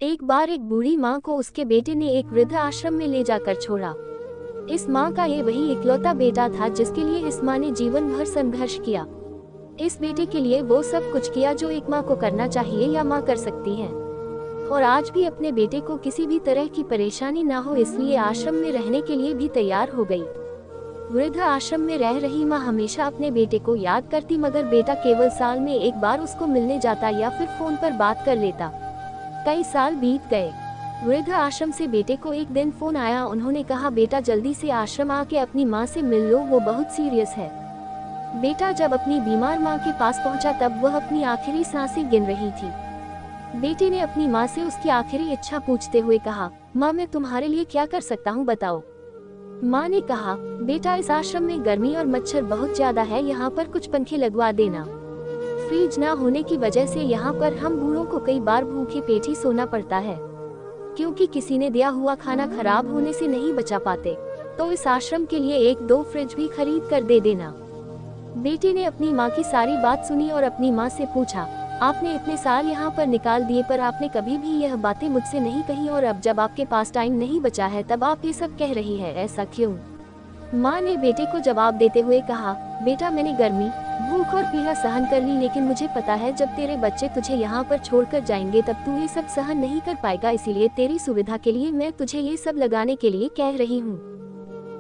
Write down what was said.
एक बार एक बूढ़ी माँ को उसके बेटे ने एक वृद्ध आश्रम में ले जाकर छोड़ा। इस माँ का ये वही इकलौता बेटा था जिसके लिए इस माँ ने जीवन भर संघर्ष किया। इस बेटे के लिए वो सब कुछ किया जो एक माँ को करना चाहिए या माँ कर सकती है, और आज भी अपने बेटे को किसी भी तरह की परेशानी ना हो इसलिए आश्रम में रहने के लिए भी तैयार हो गई। वृद्ध आश्रम में रह रही माँ हमेशा अपने बेटे को याद करती, मगर बेटा केवल साल में एक बार उसको मिलने जाता या फिर फोन पर बात कर लेता। कई साल बीत गए। वृद्ध आश्रम से बेटे को एक दिन फोन आया। उन्होंने कहा, बेटा जल्दी से आश्रम आके अपनी माँ से मिल लो, वो बहुत सीरियस है। बेटा जब अपनी बीमार माँ के पास पहुंचा तब वह अपनी आखिरी सांसें गिन रही थी। बेटे ने अपनी माँ से उसकी आखिरी इच्छा पूछते हुए कहा, माँ मैं तुम्हारे लिए क्या कर सकता हूँ बताओ। माँ ने कहा, बेटा इस आश्रम में गर्मी और मच्छर बहुत ज्यादा है, यहाँ पर कुछ पंखे लगवा देना। फ्रिज ना होने की वजह से यहाँ पर हम बूढ़ों को कई बार भूखे पेट ही सोना पड़ता है, क्योंकि किसी ने दिया हुआ खाना खराब होने से नहीं बचा पाते। तो इस आश्रम के लिए 1-2 फ्रिज भी खरीद कर दे देना। बेटे ने अपनी माँ की सारी बात सुनी और अपनी माँ से पूछा, आपने इतने साल यहाँ पर निकाल दिए पर आपने कभी भी यह बातें मुझसे नहीं कही, और अब जब आपके पास टाइम नहीं बचा है तब आप ये सब कह रही है, ऐसा क्यों? माँ ने बेटे को जवाब देते हुए कहा, बेटा मैंने गर्मी, भूख और पीड़ा सहन कर ली, लेकिन मुझे पता है जब तेरे बच्चे तुझे यहाँ पर छोड़कर जाएंगे तब तू ये सब सहन नहीं कर पाएगा, इसीलिए तेरी सुविधा के लिए मैं तुझे ये सब लगाने के लिए कह रही हूँ।